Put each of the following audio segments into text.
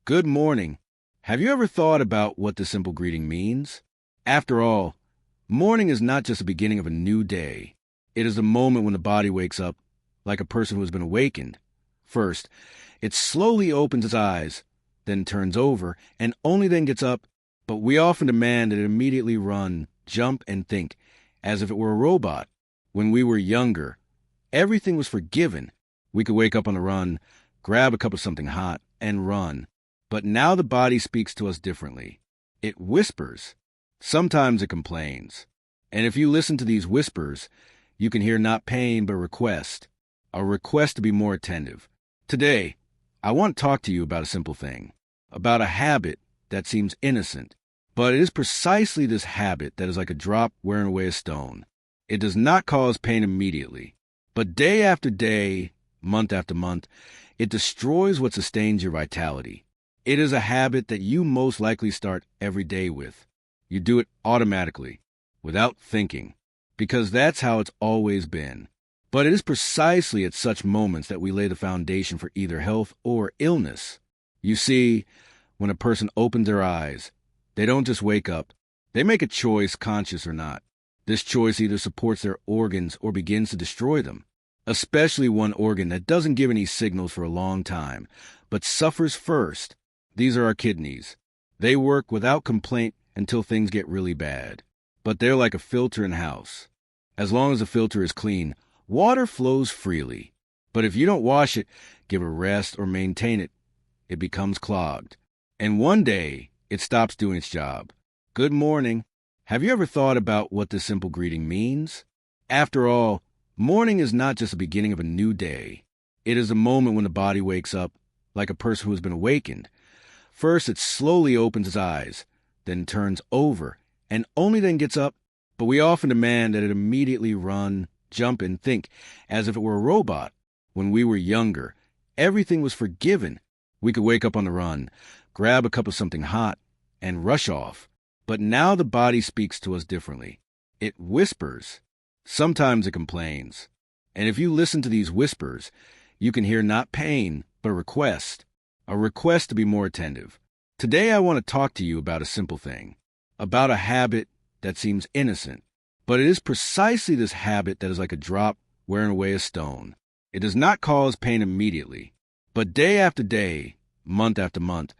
Good morning. Have you ever thought about what this simple greeting means? After all, morning is not just the beginning of a new day. It is the moment when the body wakes up, like a person who has been awakened. First, it slowly opens its eyes, then turns over, and only then gets up. But we often demand that it immediately run, jump, and think, as if it were a robot. When we were younger, everything was forgiven. We could wake up on the run, grab a cup of something hot, and run. But now the body speaks to us differently. It whispers. Sometimes it complains. And if you listen to these whispers, you can hear not pain but request. A request to be more attentive. Today, I want to talk to you about a simple thing. About a habit that seems innocent. But it is precisely this habit that is like a drop wearing away a stone. It does not cause pain immediately. But day after day, month after month, it destroys what sustains your vitality. It is a habit that you most likely start every day with. You do it automatically, without thinking, because that's how it's always been. But it is precisely at such moments that we lay the foundation for either health or illness. You see, when a person opens their eyes, they don't just wake up. They make a choice, conscious or not. This choice either supports their organs or begins to destroy them, especially one organ that doesn't give any signals for a long time, but suffers first. These are our kidneys. They work without complaint until things get really bad. But they're like a filter in a house. As long as the filter is clean, water flows freely. But if you don't wash it, give it a rest, or maintain it, it becomes clogged. And one day, it stops doing its job. Good morning. Have you ever thought about what this simple greeting means? After all, morning is not just the beginning of a new day. It is a moment when the body wakes up, like a person who has been awakened. First, it slowly opens its eyes, then turns over, and only then gets up. But we often demand that it immediately run, jump, and think, as if it were a robot. When we were younger, everything was forgiven. We could wake up on the run, grab a cup of something hot, and rush off. But now the body speaks to us differently. It whispers. Sometimes it complains. And if you listen to these whispers, you can hear not pain, but request. A request to be more attentive. Today I want to talk to you about a simple thing. About a habit that seems innocent. But it is precisely this habit that is like a drop wearing away a stone. It does not cause pain immediately. But day after day, month after month,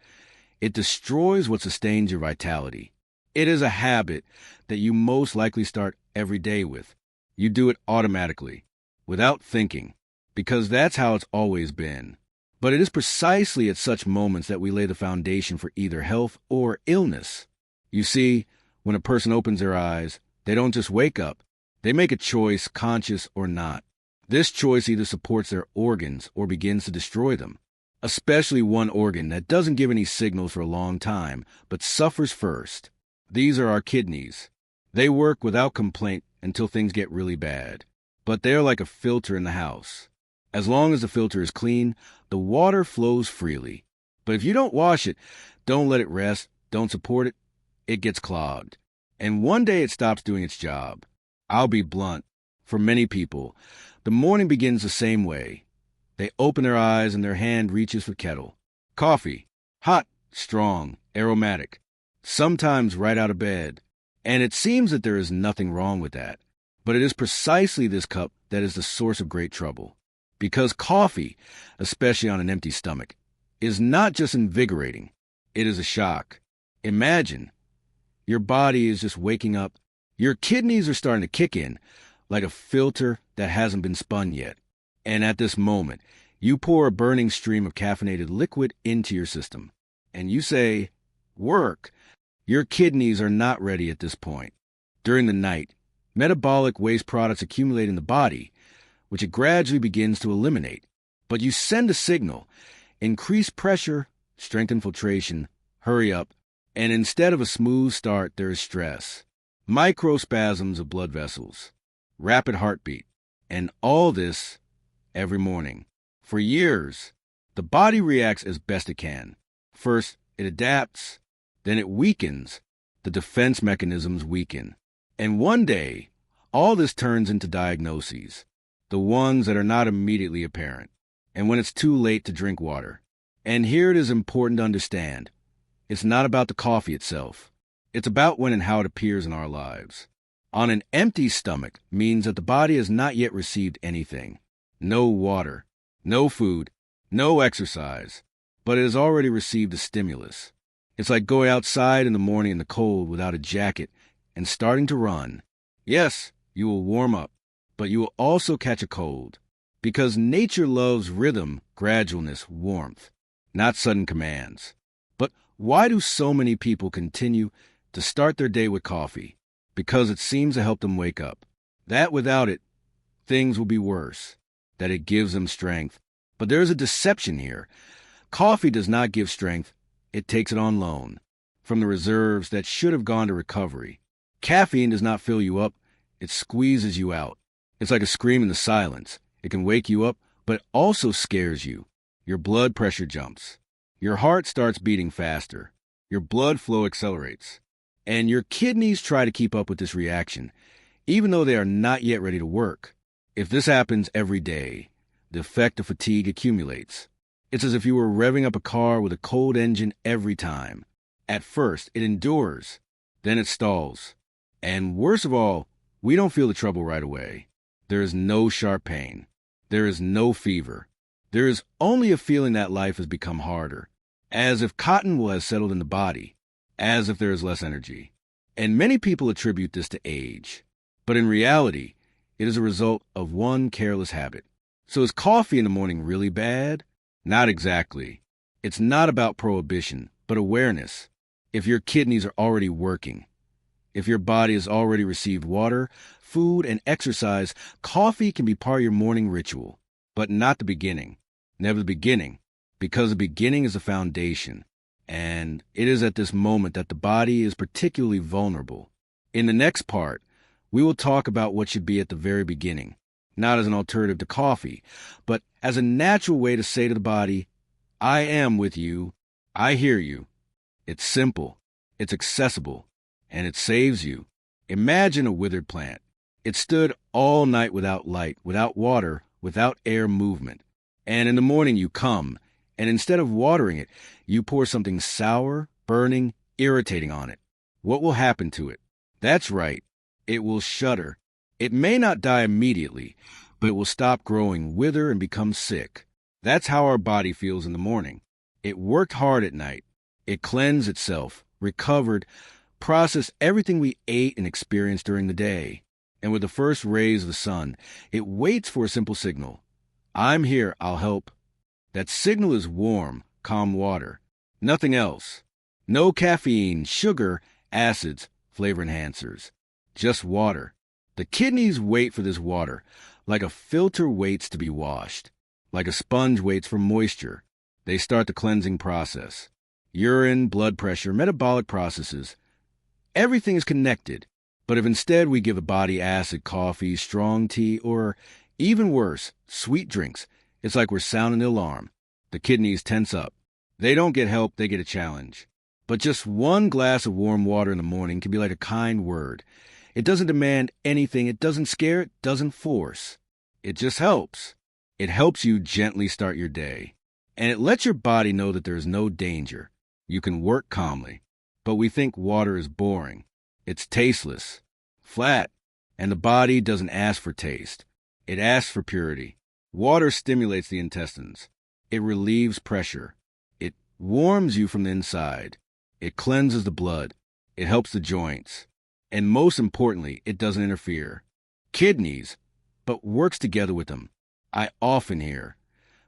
it destroys what sustains your vitality. It is a habit that you most likely start every day with. You do it automatically, without thinking, because that's how it's always been. But it is precisely at such moments that we lay the foundation for either health or illness. You see, when a person opens their eyes, they don't just wake up. They make a choice, conscious or not. This choice either supports their organs or begins to destroy them, especially one organ that doesn't give any signals for a long time, but suffers first. These are our kidneys. They work without complaint until things get really bad. But they're like a filter in the house. As long as the filter is clean, the water flows freely. But if you don't wash it, don't let it rest, don't support it, it gets clogged. And one day it stops doing its job. I'll be blunt. For many people, the morning begins the same way. They open their eyes and their hand reaches for kettle. Coffee. Hot, strong, aromatic. Sometimes right out of bed. And it seems that there is nothing wrong with that. But it is precisely this cup that is the source of great trouble. Because coffee, especially on an empty stomach, is not just invigorating, it is a shock. Imagine, your body is just waking up. Your kidneys are starting to kick in, like a filter that hasn't been spun yet. And at this moment, you pour a burning stream of caffeinated liquid into your system. And you say, work. Your kidneys are not ready at this point. During the night, metabolic waste products accumulate in the body, which it gradually begins to eliminate. But you send a signal, increase pressure, strengthen filtration, hurry up, and instead of a smooth start, there is stress, microspasms of blood vessels, rapid heartbeat, and all this every morning. For years, the body reacts as best it can. First, it adapts, then it weakens, the defense mechanisms weaken. And one day, all this turns into diagnoses. The ones that are not immediately apparent, and when it's too late to drink water. And here it is important to understand. It's not about the coffee itself. It's about when and how it appears in our lives. On an empty stomach means that the body has not yet received anything. No water, no food, no exercise, but it has already received a stimulus. It's like going outside in the morning in the cold without a jacket and starting to run. Yes, you will warm up, but you will also catch a cold, because nature loves rhythm, gradualness, warmth, not sudden commands. But why do so many people continue to start their day with coffee? Because it seems to help them wake up. That without it, things will be worse. That it gives them strength. But there is a deception here. Coffee does not give strength. It takes it on loan from the reserves that should have gone to recovery. Caffeine does not fill you up. It squeezes you out. It's like a scream in the silence. It can wake you up, but it also scares you. Your blood pressure jumps. Your heart starts beating faster. Your blood flow accelerates. And your kidneys try to keep up with this reaction, even though they are not yet ready to work. If this happens every day, the effect of fatigue accumulates. It's as if you were revving up a car with a cold engine every time. At first, it endures. Then it stalls. And worst of all, we don't feel the trouble right away. There is no sharp pain. There is no fever. There is only a feeling that life has become harder, as if cotton wool has settled in the body, as if there is less energy. And many people attribute this to age. But in reality, it is a result of one careless habit. So is coffee in the morning really bad? Not exactly. It's not about prohibition, but awareness. If your kidneys are already working, if your body has already received water, food, and exercise, coffee can be part of your morning ritual, but not the beginning. Never the beginning, because the beginning is the foundation. And it is at this moment that the body is particularly vulnerable. In the next part, we will talk about what should be at the very beginning, not as an alternative to coffee, but as a natural way to say to the body, I am with you, I hear you. It's simple, it's accessible, and it saves you. Imagine a withered plant. It stood all night without light, without water, without air movement. And in the morning you come, and instead of watering it, you pour something sour, burning, irritating on it. What will happen to it? That's right. It will shudder. It may not die immediately, but it will stop growing, wither, and become sick. That's how our body feels in the morning. It worked hard at night. It cleansed itself, recovered, processed everything we ate and experienced during the day. And with the first rays of the sun, it waits for a simple signal. I'm here, I'll help. That signal is warm, calm water. Nothing else. No caffeine, sugar, acids, flavor enhancers. Just water. The kidneys wait for this water, like a filter waits to be washed, like a sponge waits for moisture. They start the cleansing process. Urine, blood pressure, metabolic processes. Everything is connected. But if instead we give the body acid coffee, strong tea, or even worse, sweet drinks, it's like we're sounding the alarm. The kidneys tense up. They don't get help, they get a challenge. But just one glass of warm water in the morning can be like a kind word. It doesn't demand anything, it doesn't scare, it doesn't force. It just helps. It helps you gently start your day. And it lets your body know that there is no danger. You can work calmly. But we think water is boring. It's tasteless, flat, and the body doesn't ask for taste. It asks for purity. Water stimulates the intestines. It relieves pressure. It warms you from the inside. It cleanses the blood. It helps the joints. And most importantly, it doesn't interfere. Kidneys, but works together with them. I often hear,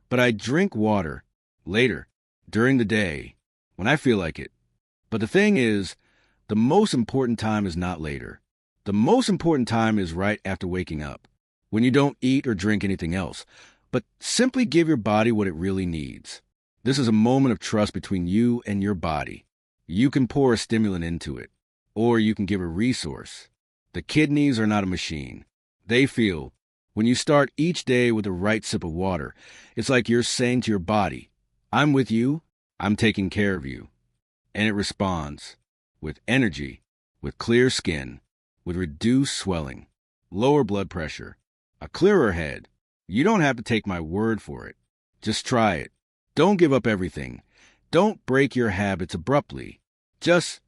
but I drink water later, during the day, when I feel like it. But the thing is, the most important time is not later. The most important time is right after waking up, when you don't eat or drink anything else, but simply give your body what it really needs. This is a moment of trust between you and your body. You can pour a stimulant into it, or you can give a resource. The kidneys are not a machine. They feel. When you start each day with the right sip of water, it's like you're saying to your body, I'm with you, I'm taking care of you. And it responds with energy, with clear skin, with reduced swelling, lower blood pressure, a clearer head. You don't have to take my word for it. Just try it. Don't give up everything. Don't break your habits abruptly. Just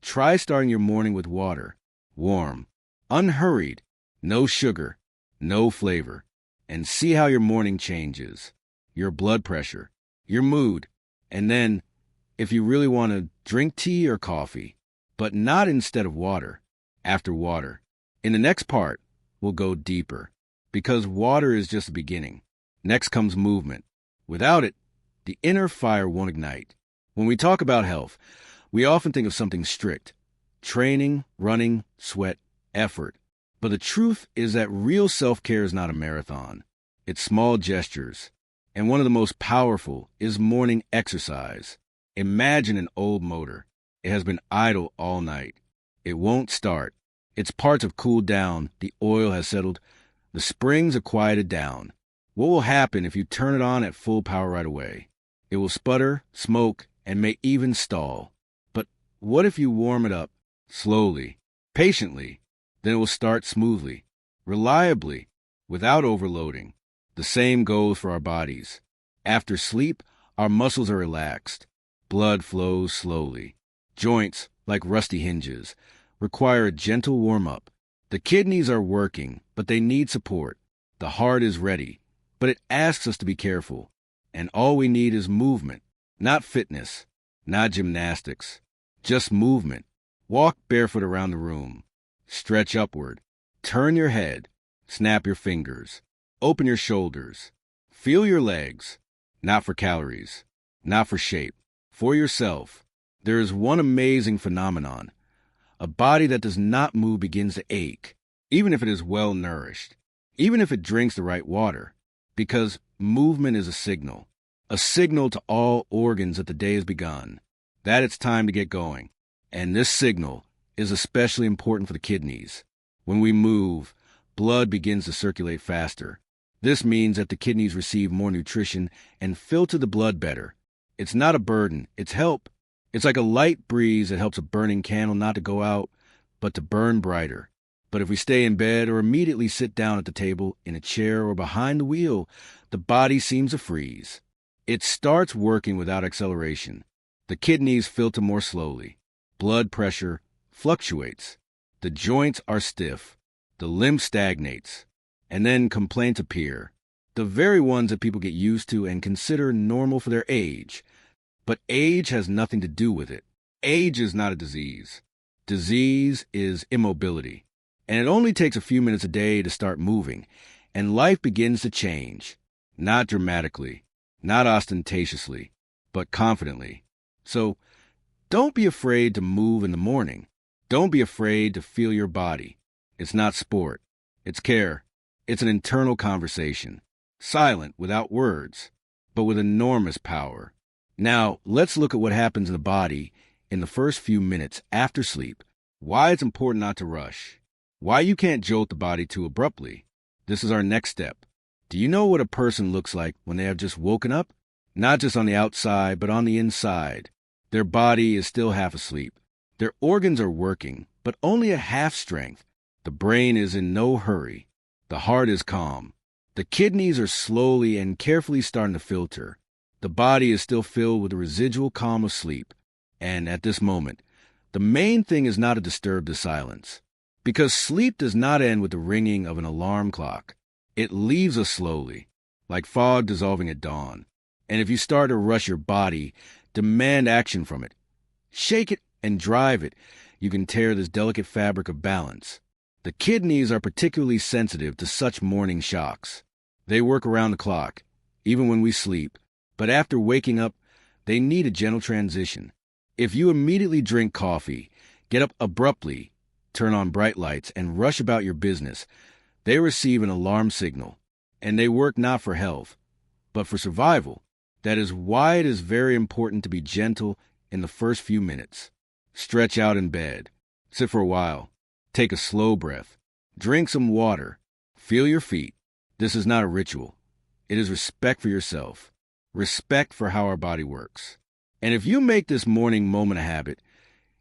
try starting your morning with water, warm, unhurried, no sugar, no flavor, and see how your morning changes, your blood pressure, your mood, and then, if you really want to, drink tea or coffee, but not instead of water, after water. In the next part, we'll go deeper, because water is just the beginning. Next comes movement. Without it, the inner fire won't ignite. When we talk about health, we often think of something strict: training, running, sweat, effort. But the truth is that real self-care is not a marathon. It's small gestures. And one of the most powerful is morning exercise. Imagine an old motor. It has been idle all night. It won't start. Its parts have cooled down. The oil has settled. The springs have quieted down. What will happen if you turn it on at full power right away? It will sputter, smoke, and may even stall. But what if you warm it up slowly, patiently? Then it will start smoothly, reliably, without overloading. The same goes for our bodies. After sleep, our muscles are relaxed. Blood flows slowly. Joints, like rusty hinges, require a gentle warm-up. The kidneys are working, but they need support. The heart is ready, but it asks us to be careful. And all we need is movement, not fitness, not gymnastics, just movement. Walk barefoot around the room. Stretch upward. Turn your head. Snap your fingers. Open your shoulders. Feel your legs. Not for calories. Not for shape. For yourself. There is one amazing phenomenon. A body that does not move begins to ache, even if it is well nourished, even if it drinks the right water, because movement is a signal to all organs that the day has begun, that it's time to get going. And this signal is especially important for the kidneys. When we move, blood begins to circulate faster. This means that the kidneys receive more nutrition and filter the blood better. It's not a burden, it's help. It's like a light breeze that helps a burning candle not to go out, but to burn brighter. But if we stay in bed or immediately sit down at the table, in a chair, or behind the wheel, the body seems to freeze. It starts working without acceleration. The kidneys filter more slowly. Blood pressure fluctuates. The joints are stiff. The lymph stagnates. And then complaints appear. The very ones that people get used to and consider normal for their age. But age has nothing to do with it. Age is not a disease. Disease is immobility. And it only takes a few minutes a day to start moving, and life begins to change. Not dramatically, not ostentatiously, but confidently. So, don't be afraid to move in the morning. Don't be afraid to feel your body. It's not sport. It's care. It's an internal conversation. Silent, without words, but with enormous power. Now, let's look at what happens in the body in the first few minutes after sleep. Why it's important not to rush. Why you can't jolt the body too abruptly. This is our next step. Do you know what a person looks like when they have just woken up? Not just on the outside, but on the inside. Their body is still half asleep. Their organs are working, but only at half strength. The brain is in no hurry. The heart is calm. The kidneys are slowly and carefully starting to filter. The body is still filled with the residual calm of sleep. And at this moment, the main thing is not to disturb the silence. Because sleep does not end with the ringing of an alarm clock. It leaves us slowly, like fog dissolving at dawn. And if you start to rush your body, demand action from it. Shake it and drive it. You can tear this delicate fabric of balance. The kidneys are particularly sensitive to such morning shocks. They work around the clock, even when we sleep. But after waking up, they need a gentle transition. If you immediately drink coffee, get up abruptly, turn on bright lights, and rush about your business, they receive an alarm signal, and they work not for health, but for survival. That is why it is very important to be gentle in the first few minutes. Stretch out in bed. Sit for a while. Take a slow breath. Drink some water. Feel your feet. This is not a ritual. It is respect for yourself. Respect for how our body works. And if you make this morning moment a habit,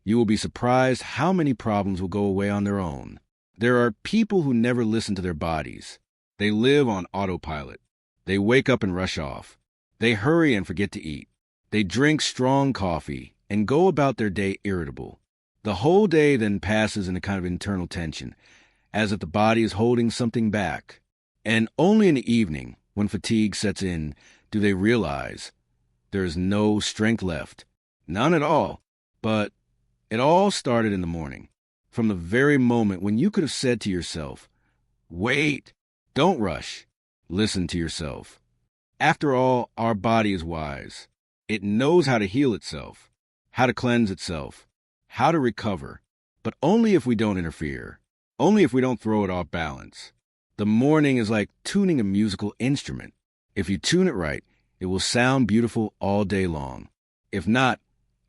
you will be surprised how many problems will go away on their own. There are people who never listen to their bodies. They live on autopilot. They wake up and rush off. They hurry and forget to eat. They drink strong coffee and go about their day irritable. The whole day then passes in a kind of internal tension, as if the body is holding something back. And only in the evening, when fatigue sets in, do they realize there is no strength left. None at all. But it all started in the morning, from the very moment when you could have said to yourself, "Wait, don't rush. Listen to yourself." After all, our body is wise. It knows how to heal itself, how to cleanse itself, how to recover, but only if we don't interfere, only if we don't throw it off balance. The morning is like tuning a musical instrument. If you tune it right, it will sound beautiful all day long. If not,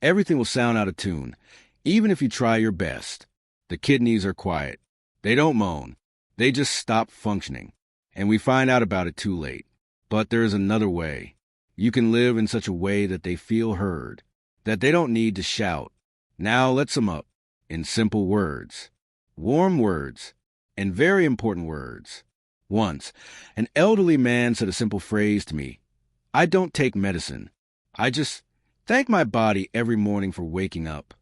everything will sound out of tune, even if you try your best. The kidneys are quiet. They don't moan. They just stop functioning, and we find out about it too late. But there is another way. You can live in such a way that they feel heard, that they don't need to shout. Now let's sum up in simple words, warm words, and very important words. Once, an elderly man said a simple phrase to me: "I don't take medicine. I just thank my body every morning for waking up."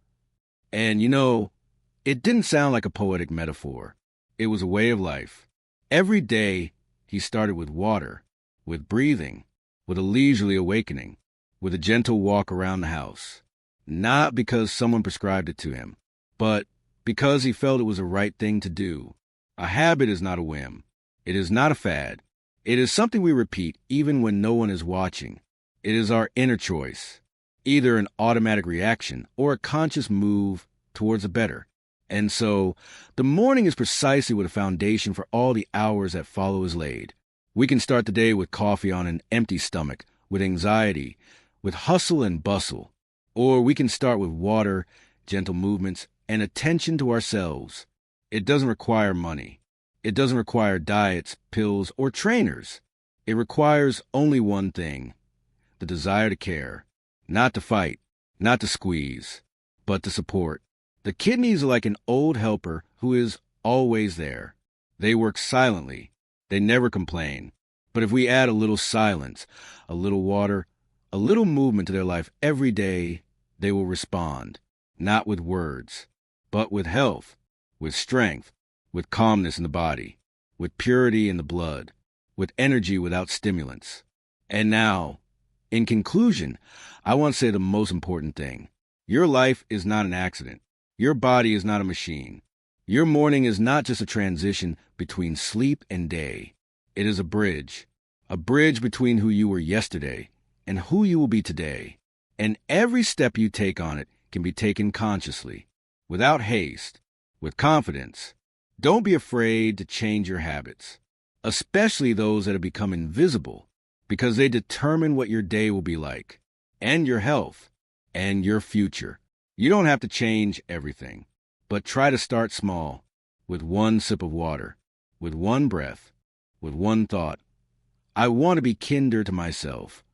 And it didn't sound like a poetic metaphor. It was a way of life. Every day, he started with water, with breathing, with a leisurely awakening, with a gentle walk around the house. Not because someone prescribed it to him, but because he felt it was the right thing to do. A habit is not a whim. It is not a fad. It is something we repeat even when no one is watching. It is our inner choice, either an automatic reaction or a conscious move towards the better. And so, the morning is precisely where the foundation for all the hours that follow is laid. We can start the day with coffee on an empty stomach, with anxiety, with hustle and bustle. Or we can start with water, gentle movements, and attention to ourselves. It doesn't require money. It doesn't require diets, pills, or trainers. It requires only one thing: the desire to care, not to fight, not to squeeze, but to support. The kidneys are like an old helper who is always there. They work silently. They never complain. But if we add a little silence, a little water, a little movement to their life every day, they will respond, not with words, but with health, with strength, with calmness in the body, with purity in the blood, with energy without stimulants. And now, in conclusion, I want to say the most important thing. Your life is not an accident. Your body is not a machine. Your morning is not just a transition between sleep and day. It is a bridge between who you were yesterday and who you will be today. And every step you take on it can be taken consciously, without haste, with confidence. Don't be afraid to change your habits, especially those that have become invisible, because they determine what your day will be like, and your health, and your future. You don't have to change everything, but try to start small, with one sip of water, with one breath, with one thought. I want to be kinder to myself.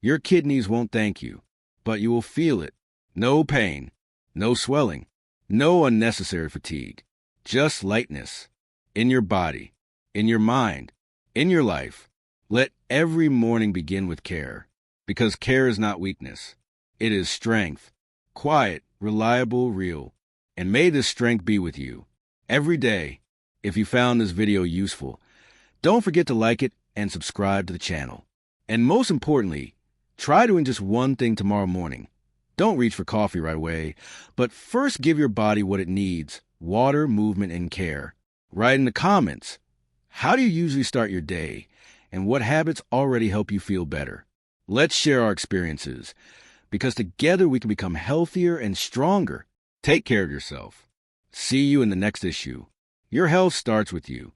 Your kidneys won't thank you, but you will feel it. No pain, no swelling, no unnecessary fatigue, just lightness in your body, in your mind, in your life. Let every morning begin with care, because care is not weakness. It is strength, quiet, reliable, real. And may this strength be with you every day. If you found this video useful, don't forget to like it and subscribe to the channel. And most importantly, try doing just one thing tomorrow morning. Don't reach for coffee right away, but first give your body what it needs: water, movement, and care. Write in the comments, how do you usually start your day, and what habits already help you feel better? Let's share our experiences, because together we can become healthier and stronger. Take care of yourself. See you in the next issue. Your health starts with you.